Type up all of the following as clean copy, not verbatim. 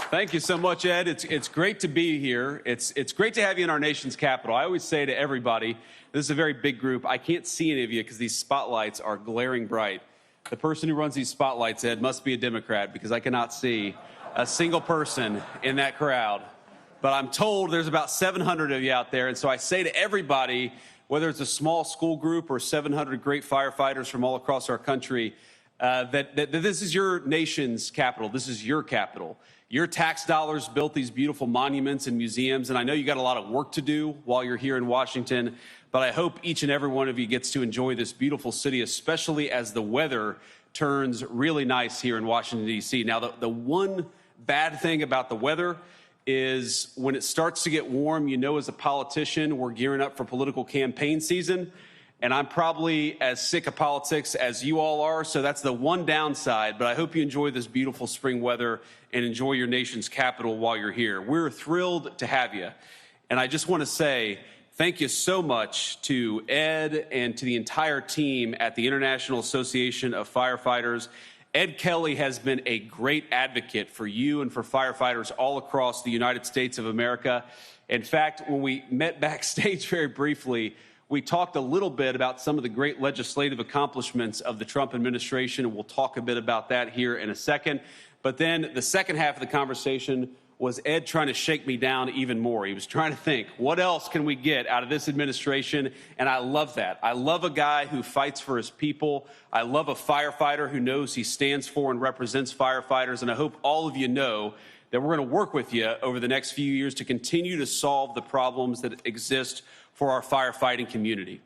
Thank you so much, Ed. It's great to be here. It's great to have you in our nation's capital. I always say to everybody, this is a very big group. I can't see any of you because these spotlights are glaring bright. The person who runs these spotlights, Ed, must be a Democrat because I cannot see a single person in that crowd. But I'm told there's about 700 of you out there. And so I say to everybody, whether it's a small school group or 700 great firefighters from all across our country, that this is your nation's capital. This is your capital. Your tax dollars built these beautiful monuments and museums, and I know you got a lot of work to do while you're here in Washington, but I hope each and every one of you gets to enjoy this beautiful city, especially as the weather turns really nice here in Washington, D.C. Now, the one bad thing about the weather is when it starts to get warm, you know, as a politician, we're gearing up for political campaign season. And I'm probably as sick of politics as you all are, so that's the one downside. But I hope you enjoy this beautiful spring weather and enjoy your nation's capital while you're here. We're thrilled to have you. And I just want to say thank you so much to Ed and to the entire team at the International Association of Firefighters. Ed Kelly has been a great advocate for you and for firefighters all across the United States of America. In fact, when we met backstage very briefly, we talked a little bit about some of the great legislative accomplishments of the Trump administration, and we'll talk a bit about that here in a second. But then the second half of the conversation was Ed trying to shake me down even more. He was trying to think, what else can we get out of this administration? And I love that. I love a guy who fights for his people. I love a firefighter who knows he stands for and represents firefighters. And I hope all of you know that we're going to work with you over the next few years to continue to solve the problems that exist for our firefighting community.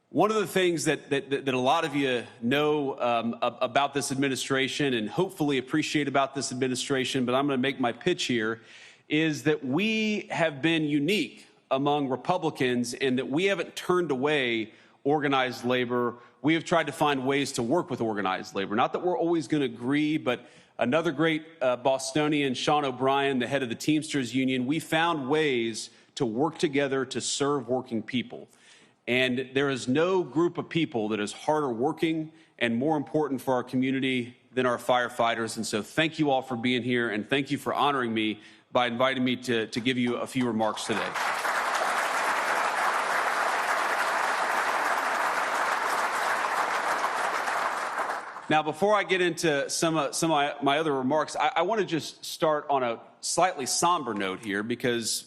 One of the things that a lot of you know about this administration and hopefully appreciate about this administration, but I'm going to make my pitch here, is that we have been unique among Republicans in that we haven't turned away organized labor. We have tried to find ways to work with organized labor. Not that we're always going to agree, but another great Bostonian, Sean O'Brien, the head of the Teamsters Union, we found ways to work together to serve working people. And there is no group of people that is harder working and more important for our community than our firefighters. And so thank you all for being here, and thank you for honoring me by inviting me to give you a few remarks today. Now, before I get into some of my other remarks, I want to just start on a slightly somber note here, because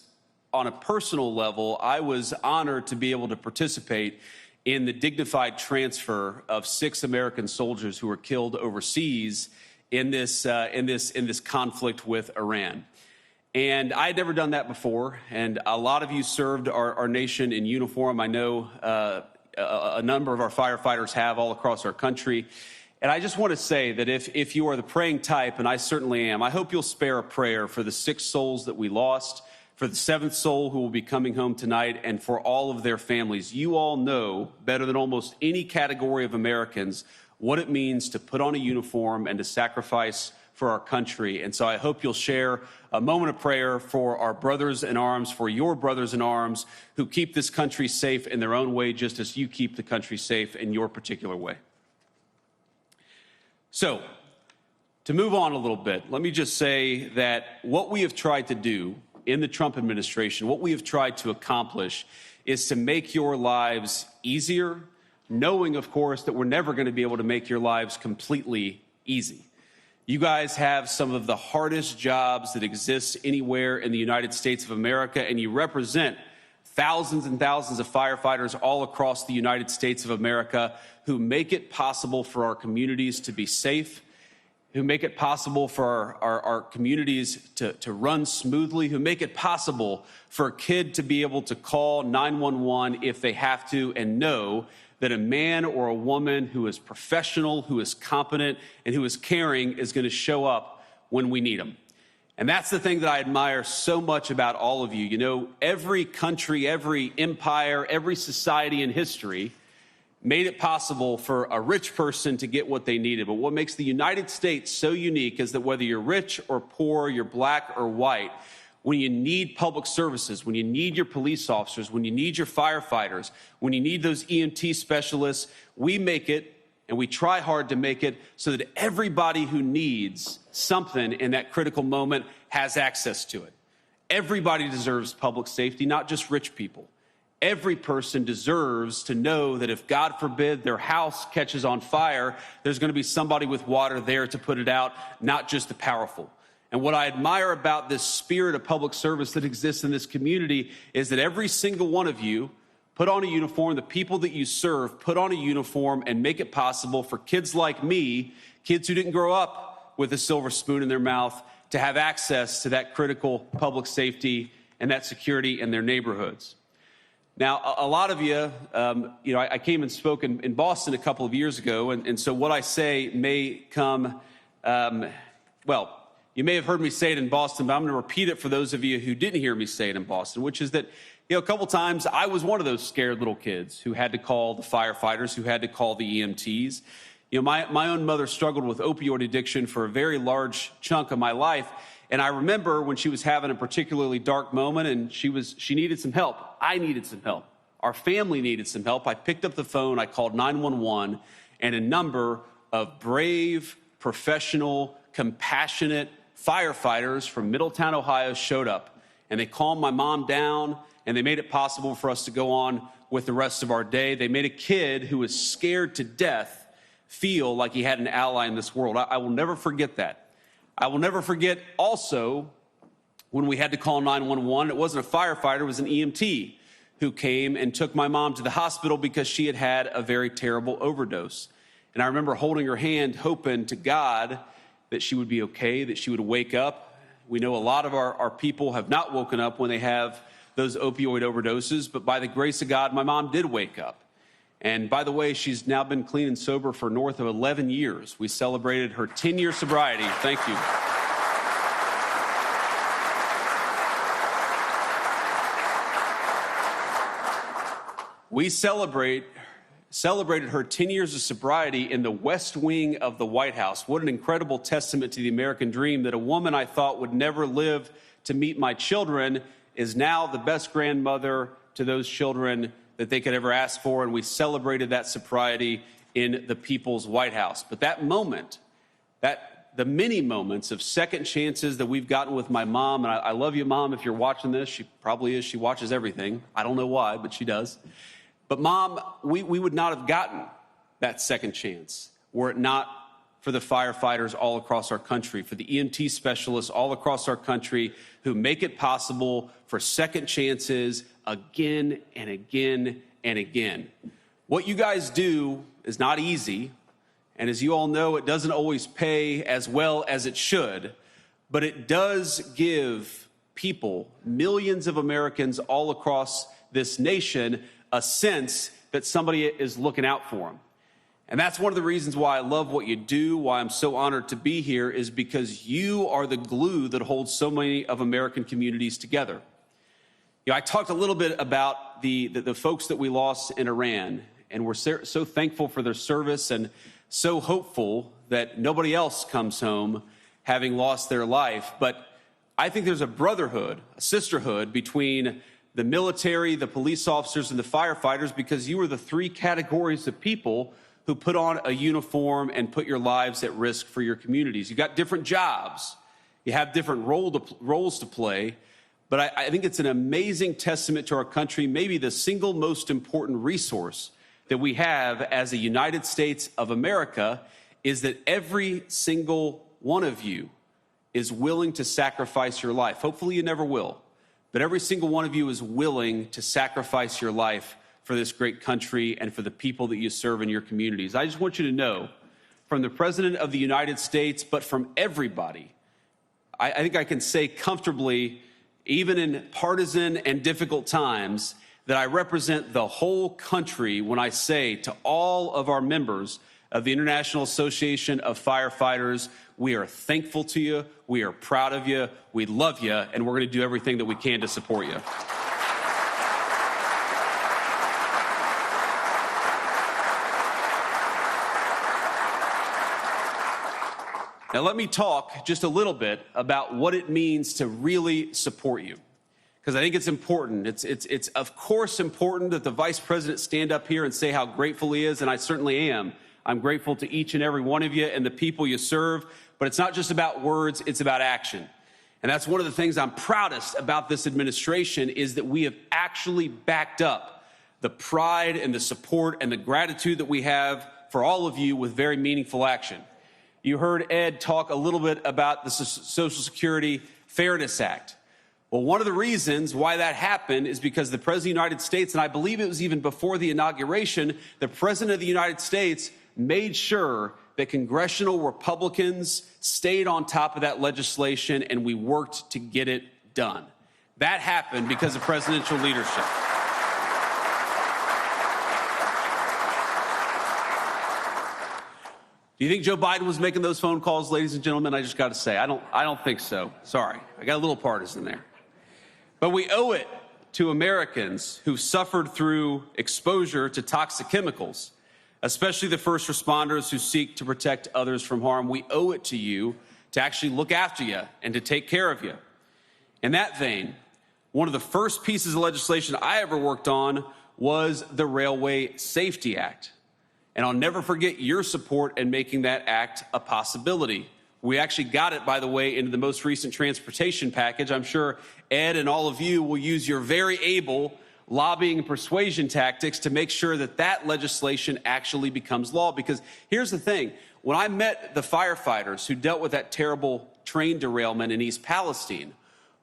on a personal level, I was honored to be able to participate in the dignified transfer of 6 American soldiers who were killed overseas in this conflict with Iran. And I had never done that before, and a lot of you served our nation in uniform. I know a number of our firefighters have all across our country. And I just want to say that if you are the praying type, and I certainly am, I hope you'll spare a prayer for the 6 souls that we lost, for the 7th soul who will be coming home tonight, and for all of their families. You all know better than almost any category of Americans what it means to put on a uniform and to sacrifice for our country. And so I hope you'll share a moment of prayer for our brothers in arms, for your brothers in arms who keep this country safe in their own way, just as you keep the country safe in your particular way. So, to move on a little bit, let me just say that what we have tried to do in the Trump administration, what we have tried to accomplish is to make your lives easier, knowing, of course, that we're never going to be able to make your lives completely easy. You guys have some of the hardest jobs that exist anywhere in the United States of America, and you represent thousands and thousands of firefighters all across the United States of America who make it possible for our communities to be safe, who make it possible for our communities to run smoothly, who make it possible for a kid to be able to call 911 if they have to and know that a man or a woman who is professional, who is competent, and who is caring is going to show up when we need them. And that's the thing that I admire so much about all of you. You know, every country, every empire, every society in history made it possible for a rich person to get what they needed. But what makes the United States so unique is that whether you're rich or poor, you're black or white, when you need public services, when you need your police officers, when you need your firefighters, when you need those EMT specialists, we make it and we try hard to make it so that everybody who needs something in that critical moment has access to it. Everybody deserves public safety, not just rich people. Every person deserves to know that if, God forbid, their house catches on fire, there's going to be somebody with water there to put it out, not just the powerful. And what I admire about this spirit of public service that exists in this community is that every single one of you put on a uniform, the people that you serve put on a uniform and make it possible for kids like me, kids who didn't grow up with a silver spoon in their mouth, to have access to that critical public safety and that security in their neighborhoods. Now, a lot of you, I came and spoke in Boston a couple of years ago, and so what I say may come, you may have heard me say it in Boston, but I'm going to repeat it for those of you who didn't hear me say it in Boston, which is that, a couple times I was one of those scared little kids who had to call the firefighters, who had to call the EMTs. My own mother struggled with opioid addiction for a very large chunk of my life. And I remember when she was having a particularly dark moment and she needed some help. I needed some help. Our family needed some help. I picked up the phone, I called 911, and a number of brave, professional, compassionate firefighters from Middletown, Ohio showed up. And they calmed my mom down, and they made it possible for us to go on with the rest of our day. They made a kid who was scared to death feel like he had an ally in this world. I will never forget that. I will never forget also when we had to call 911, it wasn't a firefighter, it was an EMT who came and took my mom to the hospital because she had had a very terrible overdose. And I remember holding her hand, hoping to God that she would be okay, that she would wake up. We know a lot of our people have not woken up when they have those opioid overdoses, but by the grace of God, my mom did wake up. And by the way, she's now been clean and sober for north of 11 years. We celebrated her 10-year sobriety. Thank you. We celebrated her 10 years of sobriety in the West Wing of the White House. What an incredible testament to the American dream that a woman I thought would never live to meet my children is now the best grandmother to those children that they could ever ask for, and we celebrated that sobriety in the People's White House. But that moment, the many moments of second chances that we've gotten with my mom, and I love you, Mom, if you're watching this. She probably is. She watches everything. I don't know why, but she does. But Mom, we would not have gotten that second chance were it not for the firefighters all across our country, for the EMT specialists all across our country who make it possible for second chances again and again and again. What you guys do is not easy, and as you all know, it doesn't always pay as well as it should, but it does give people, millions of Americans all across this nation, a sense that somebody is looking out for them. And that's one of the reasons why I love what you do, why I'm so honored to be here, is because you are the glue that holds so many of American communities together. I talked a little bit about the folks that we lost in Iran, and we're so thankful for their service and so hopeful that nobody else comes home having lost their life. But I think there's a brotherhood, a sisterhood between the military, the police officers, and the firefighters, because you are the three categories of people who put on a uniform and put your lives at risk for your communities. You got different jobs. You have different roles to play. But I think it's an amazing testament to our country, maybe the single most important resource that we have as a United States of America, is that every single one of you is willing to sacrifice your life. Hopefully you never will. But every single one of you is willing to sacrifice your life for this great country and for the people that you serve in your communities. I just want you to know, from the President of the United States, but from everybody, I think I can say comfortably, even in partisan and difficult times, that I represent the whole country when I say to all of our members of the International Association of Firefighters, we are thankful to you, we are proud of you, we love you, and we're going to do everything that we can to support you. Now, let me talk just a little bit about what it means to really support you, because I think it's important. It's of course important that the Vice President stand up here and say how grateful he is, and I certainly am. I'm grateful to each and every one of you and the people you serve. But it's not just about words, it's about action. And that's one of the things I'm proudest about this administration is that we have actually backed up the pride and the support and the gratitude that we have for all of you with very meaningful action. You heard Ed talk a little bit about the Social Security Fairness Act. Well, one of the reasons why that happened is because the President of the United States, and I believe it was even before the inauguration, the President of the United States made sure that congressional Republicans stayed on top of that legislation and we worked to get it done. That happened because of presidential leadership. Do you think Joe Biden was making those phone calls, ladies and gentlemen? I just got to say, I don't think so. Sorry, I got a little partisan there. But we owe it to Americans who suffered through exposure to toxic chemicals, especially the first responders who seek to protect others from harm. We owe it to you to actually look after you and to take care of you. In that vein, one of the first pieces of legislation I ever worked on was the Railway Safety Act. And I'll never forget your support in making that act a possibility. We actually got it, by the way, into the most recent transportation package. I'm sure Ed and all of you will use your very able lobbying and persuasion tactics to make sure that that legislation actually becomes law. Because here's the thing. When I met the firefighters who dealt with that terrible train derailment in East Palestine,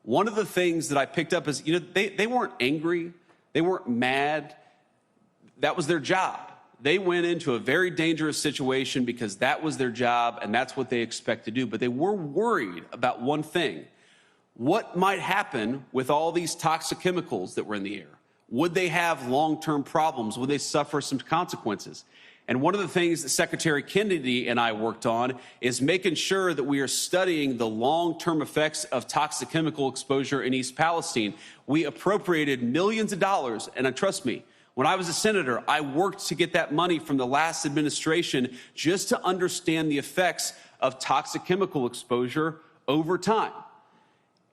one of the things that I picked up is, they weren't angry. They weren't mad. That was their job. They went into a very dangerous situation because that was their job and that's what they expect to do. But they were worried about one thing. What might happen with all these toxic chemicals that were in the air? Would they have long-term problems? Would they suffer some consequences? And one of the things that Secretary Kennedy and I worked on is making sure that we are studying the long-term effects of toxic chemical exposure in East Palestine. We appropriated millions of dollars, and trust me, when I was a senator, I worked to get that money from the last administration just to understand the effects of toxic chemical exposure over time.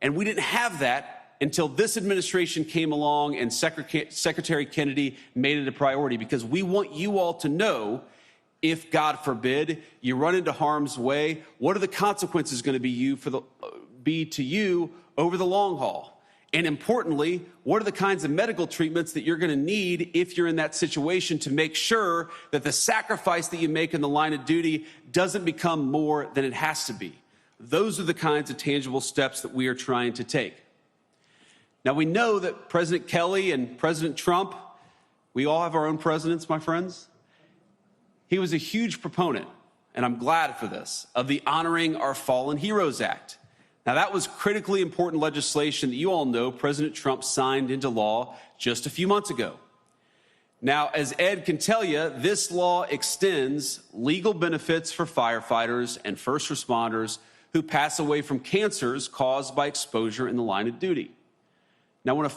And we didn't have that until this administration came along and Secretary Kennedy made it a priority, because we want you all to know, if God forbid you run into harm's way, what are the consequences going to be to you over the long haul? And importantly, what are the kinds of medical treatments that you're going to need if you're in that situation to make sure that the sacrifice that you make in the line of duty doesn't become more than it has to be? Those are the kinds of tangible steps that we are trying to take. Now, we know that President Kelly and President Trump, we all have our own presidents, my friends. He was a huge proponent, and I'm glad for this, of the Honoring Our Fallen Heroes Act. Now, that was critically important legislation that you all know President Trump signed into law just a few months ago. Now, as Ed can tell you, this law extends legal benefits for firefighters and first responders who pass away from cancers caused by exposure in the line of duty. Now, when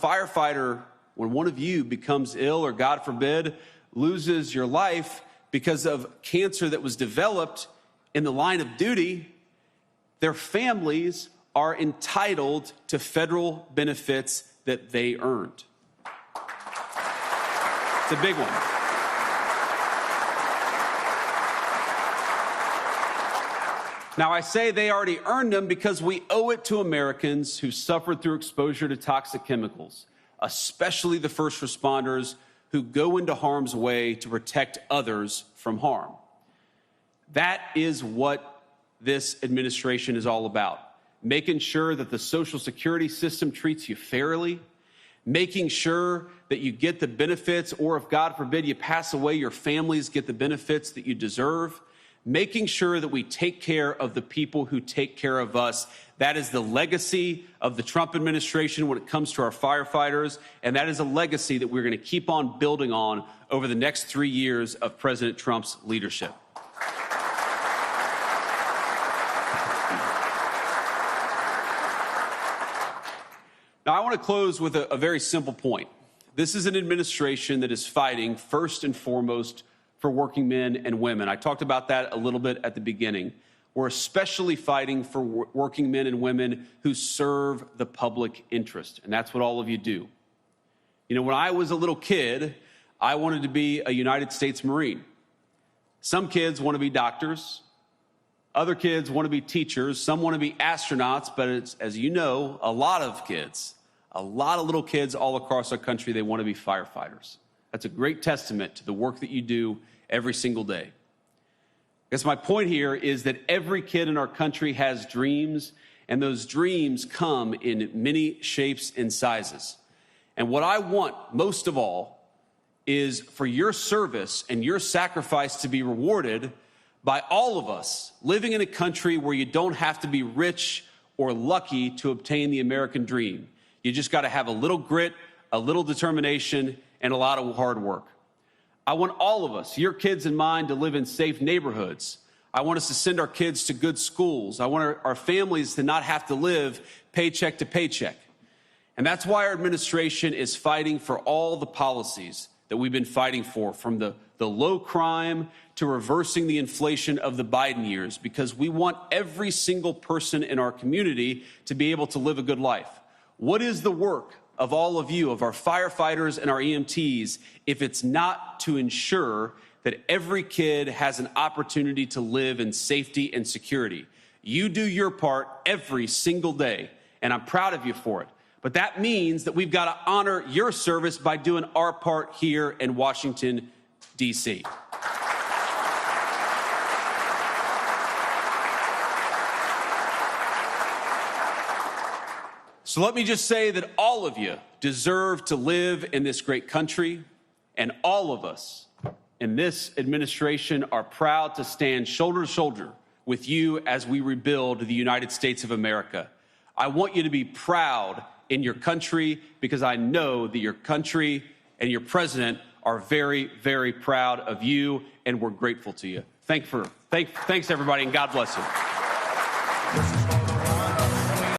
one of you becomes ill or, God forbid, loses your life because of cancer that was developed in the line of duty, their families are entitled to federal benefits that they earned. It's a big one. Now, I say they already earned them because we owe it to Americans who suffered through exposure to toxic chemicals, especially the first responders who go into harm's way to protect others from harm. That is what this administration is all about. Making sure that the Social Security system treats you fairly, making sure that you get the benefits, or if God forbid you pass away, your families get the benefits that you deserve, making sure that we take care of the people who take care of us. That is the legacy of the Trump administration when it comes to our firefighters, and that is a legacy that we're going to keep on building on over the next 3 years of President Trump's leadership. Now, I want to close with a very simple point. This is an administration that is fighting first and foremost for working men and women. I talked about that a little bit at the beginning. We're especially fighting for working men and women who serve the public interest, and that's what all of you do. When I was a little kid, I wanted to be a United States Marine. Some kids want to be doctors. Other kids want to be teachers. Some want to be astronauts, but it's, as you know, a lot of little kids all across our country, they want to be firefighters. That's a great testament to the work that you do every single day. I guess my point here is that every kid in our country has dreams, and those dreams come in many shapes and sizes. And what I want most of all is for your service and your sacrifice to be rewarded by all of us living in a country where you don't have to be rich or lucky to obtain the American dream. You just got to have a little grit, a little determination, and a lot of hard work. I want all of us, your kids and mine, to live in safe neighborhoods. I want us to send our kids to good schools. I want our families to not have to live paycheck to paycheck. And that's why our administration is fighting for all the policies that we've been fighting for, from the low crime to reversing the inflation of the Biden years, because we want every single person in our community to be able to live a good life. What is the work of all of you, of our firefighters and our EMTs, if it's not to ensure that every kid has an opportunity to live in safety and security? You do your part every single day, and I'm proud of you for it. But that means that we've got to honor your service by doing our part here in Washington, D.C. So let me just say that all of you deserve to live in this great country, and all of us in this administration are proud to stand shoulder to shoulder with you as we rebuild the United States of America. I want you to be proud in your country, because I know that your country and your president are very, very proud of you, and we're grateful to you. Thanks, everybody, and God bless you.